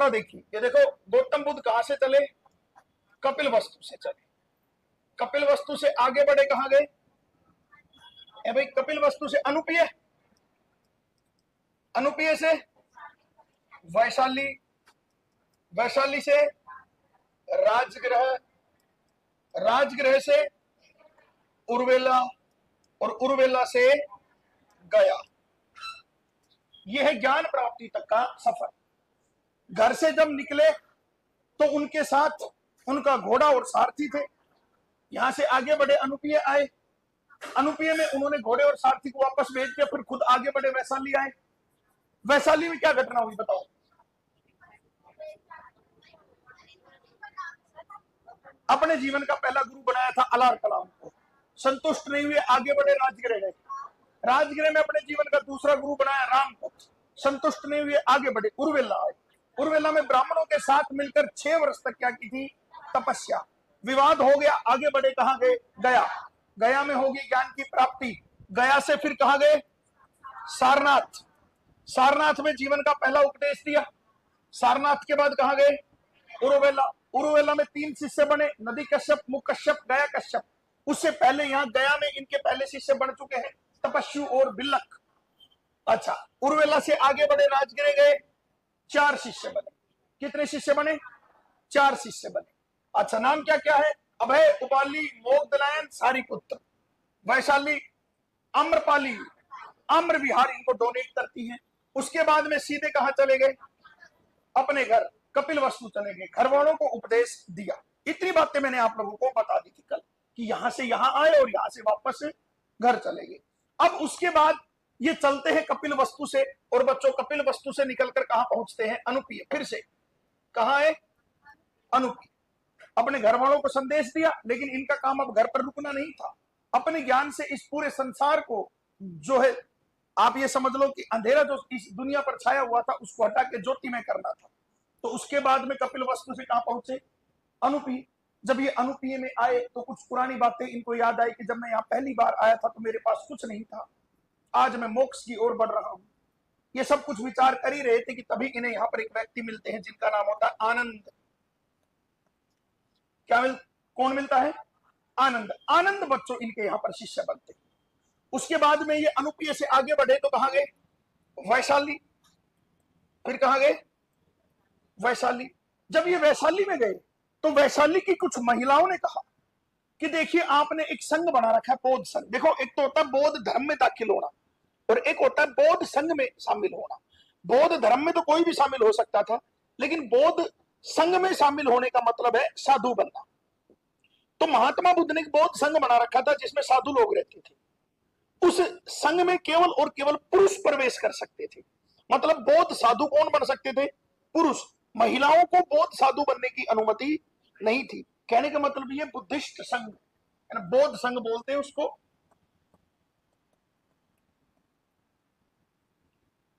यात्रा देखी। ये देखो गौतम बुद्ध कहां से चले, कपिल वस्तु से चले। कपिल वस्तु से आगे बढ़े कहां गए, भाई कपिल वस्तु से अनुपीय, अनुपीय से वैशाली, वैशाली से राजगृह, राजगृह से उर्वेला, और उर्वेला से गया। यह है ज्ञान प्राप्ति तक का सफर। घर से जब निकले तो उनके साथ उनका घोड़ा और सारथी थे। यहां से आगे बढ़े, अनुपीय आए, अनुपीय में उन्होंने घोड़े और सारथी को वापस भेज दिया, फिर खुद आगे बढ़े, वैशाली आए। वैशाली में क्या घटना हुई बताओ। अपने जीवन का पहला गुरु बनाया था अलार कलाम को, संतुष्ट नहीं हुए, आगे बढ़े, राजगृह गए। राजगृह में अपने जीवन का दूसरा गुरु बनाया राम को, संतुष्ट नहीं हुए, आगे बढ़े, उर्वेला आए। उर्वेला में ब्राह्मणों के साथ मिलकर 6 वर्ष तक क्या की थी, तपस्या। विवाद हो गया, आगे बढ़े, कहां गए, गया। गया में होगी ज्ञान की प्राप्ति। गया से फिर कहां गए, सारनाथ। सारनाथ में जीवन का पहला उपदेश दिया। सारनाथ के बाद कहां गए, उर्वेला। उर्वेला में 3 शिष्य बने, नदी कश्यप, मुख कश्यप, गया कश्यप। उससे पहले यहां गया में इनके पहले शिष्य बन चुके हैं, तपस्यु और बिल्लक। अच्छा, उर्वेला से आगे बढ़े, राजगृह गए, 4 शिष्य बने। कितने शिष्य बने, 4 शिष्य बने। अच्छा, नाम क्या क्या है, अभय, उपाली, मोगदलायन, सारिपुत्र। वैशाली, अम्रपाली, अम्र विहार इनको डोनेट करती है। उसके बाद में सीधे कहां चले गए, अपने घर कपिल वस्तु चले गए, घर वालों को उपदेश दिया। इतनी बातें मैंने आप लोगों को बता दी थी कल, कि यहां से यहां आए और यहां से वापस घर चले गए। अब उसके बाद ये चलते हैं कपिल वस्तु से, और बच्चों कपिल वस्तु से निकलकर कहां पहुंचते हैं, अनुपीय। फिर से कहां है, अनुपीय। अपने घर वालों को संदेश दिया, लेकिन इनका काम अब घर पर रुकना नहीं था। अपने ज्ञान से इस पूरे संसार को, जो है आप ये समझ लो कि अंधेरा जो इस दुनिया पर छाया हुआ था, उसको हटा के ज्योतिमय करना था। तो उसके बाद में कपिल वस्तु से कहां पहुंचे, अनुपीय। जब ये अनुपीय में आए तो कुछ पुरानी बातें इनको याद आई कि जब मैं यहाँ पहली बार आया था तो मेरे पास कुछ नहीं था, आज मैं मोक्ष की ओर बढ़ रहा हूं। ये सब कुछ विचार कर ही रहे थे कि तभी इन्हें यहाँ पर एक व्यक्ति मिलते हैं जिनका नाम होता है आनंद। कौन मिलता है, आनंद। आनंद बच्चों इनके यहाँ पर शिष्य बनते हैं। उसके बाद में ये अनुपीय से आगे बढ़े तो कहां गए, वैशाली। फिर कहां गए, वैशाली। जब ये वैशाली में गए तो वैशाली की कुछ महिलाओं ने कहा कि देखिए आपने एक संघ बना रखा है, बौद्ध संघ। देखो, एक तो होता है बौद्ध धर्म में दाखिल होना, और एक होता है बौद्ध संघ में शामिल होना। बौद्ध धर्म में तो कोई भी शामिल हो सकता था, लेकिन बौद्ध संघ में शामिल होने का मतलब है साधु बनना। तो महात्मा बुद्ध ने एक बौद्ध संघ बना रखा था जिसमें साधु लोग रहते थे। उस संघ में केवल और केवल पुरुष प्रवेश कर सकते थे। मतलब बौद्ध साधु कौन बन सकते थे, पुरुष। महिलाओं को बौद्ध साधु बनने की अनुमति नहीं थी। कहने का मतलब ये बुद्धिस्ट संघ, बौद्ध संघ बोलते हैं उसको,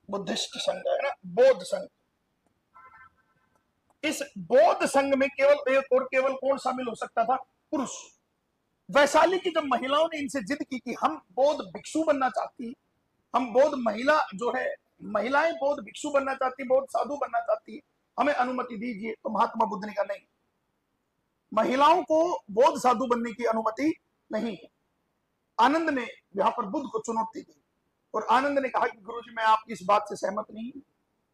बुद्धिस्ट संघ है ना, बौद्ध संघ। इस बौद्ध संघ में केवल एक और केवल कौन शामिल हो सकता था, पुरुष। वैशाली की जब महिलाओं ने इनसे जिद की कि हम बौद्ध भिक्षु बनना चाहती, हम बौद्ध महिला जो है, महिलाएं बौद्ध भिक्षु बनना चाहती, बौद्ध साधु बनना चाहती, हमें अनुमति दीजिए। तो महात्मा बुद्ध ने कहा नहीं, महिलाओं को बौद्ध साधु बनने की अनुमति नहीं है। आनंद ने यहां पर बुद्ध को चुनौती दी, और आनंद ने कहा कि गुरुजी मैं आपकी इस बात से सहमत नहीं हूं।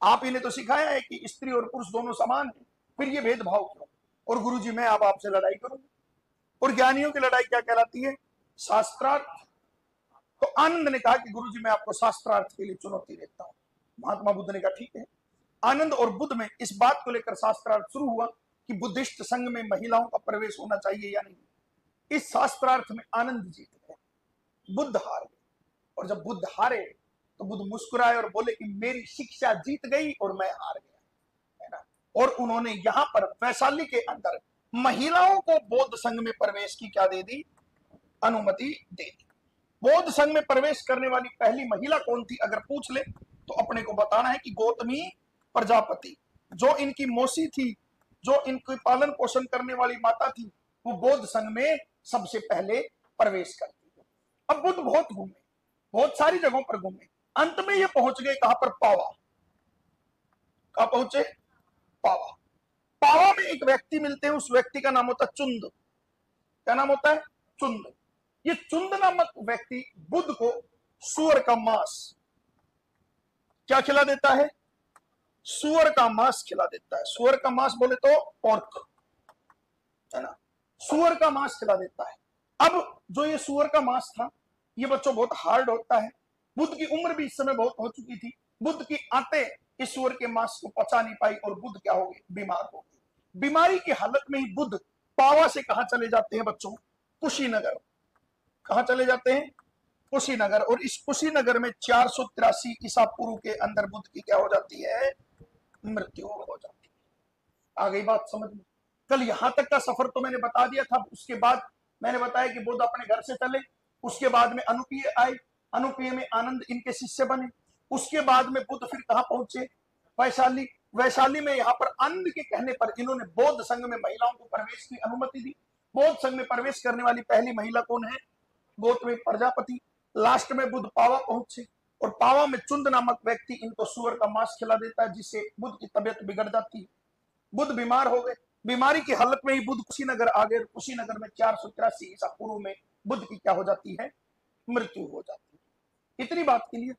आप ही ने तो सिखाया है कि स्त्री और पुरुष दोनों समान है, फिर ये भेदभाव क्यों। और गुरुजी मैं अब आपसे लड़ाई करूंगा। और ज्ञानियों की लड़ाई क्या कहलाती है, शास्त्रार्थ। तो आनंद ने कहा कि गुरुजी मैं आपको शास्त्रार्थ के लिए चुनौती देता हूं। महात्मा बुद्ध ने कहा ठीक है। आनंद और बुद्ध में इस बात को लेकर शास्त्रार्थ शुरू हुआ कि बुद्धिस्ट संघ में महिलाओं का प्रवेश होना चाहिए या नहीं। इस शास्त्रार्थ में आनंद जीत गए, बुद्ध हार गए। और जब बुद्ध हारे तो बुद्ध मुस्कुराए और बोले कि मेरी शिक्षा जीत गई और मैं हार गया, है ना। और उन्होंने यहां पर वैशाली के अंदर महिलाओं को बौद्ध संघ में प्रवेश की क्या दे दी, अनुमति दे दी। बौद्ध संघ में प्रवेश करने वाली पहली महिला कौन थी अगर पूछ ले तो अपने को बताना है कि गौतमी प्रजापति, जो इनकी मौसी थी, जो इनकी पालन पोषण करने वाली माता थी, वो बौद्ध संघ में सबसे पहले प्रवेश करती है। अब बुद्ध बहुत घूमे, बहुत सारी जगहों पर घूमे, अंत में ये पहुंच गए कहां पर, पावा। कहां पहुंचे, एक व्यक्ति मिलते हैं, उस व्यक्ति का नाम होता है चुंद। क्या नाम होता है? चुंद। ये चुंद नामक व्यक्ति बुध को सूअर का मांस क्या खिला देता है? सूअर का मांस खिला देता है। सूअर का मांस बोले तो पोर्क, है ना, सूअर का मांस खिला देता है। अब जो ये सूअर का मांस था, ये बच्चों बहुत हार्ड होता है। बुध की उम्र भी इस समय बहुत हो चुकी थी। बुध की आंतें इस सूअर के मांस को पचा नहीं पाई और बुध क्या हो गए? बीमार हो गए। बीमारी की हालत में ही बुध पावा से कहां चले जाते हैं बच्चों? कुशीनगर। कहां चले जाते हैं? कुशीनगर। और इस कुशीनगर में 483 ईसा पूर्व के अंदर बुध की क्या हो जाती है? मृत्यु हो जाती है। आ गई बात समझ में? कल यहां तक का सफर तो मैंने बता दिया था। उसके बाद मैंने बताया कि बुध अपने घर से चले, उसके बाद में अनुपीय आए, अनुपीय में आनंद इनके शिष्य बने, उसके बाद में बुध फिर कहां पहुंचे? वैशाली। वैशाली में यहाँ पर आनंद के कहने पर इन्होंने बौद्ध संघ में महिलाओं को प्रवेश की अनुमति दी। बौद्ध संघ में प्रवेश करने वाली पहली महिला कौन है? गौतमी प्रजापति। लास्ट में बुध पावा पहुंचे और पावा में चुंद नामक व्यक्ति इनको सूअर का मांस खिला देता है, जिससे बुध की तबियत बिगड़ जाती है। बुध बीमार हो गए। बीमारी की हालत में ही बुध कुशीनगर आ गए। कुशीनगर में 483 ईसा पूर्व में बुध की क्या हो जाती है? मृत्यु हो जाती है। इतनी बात के लिए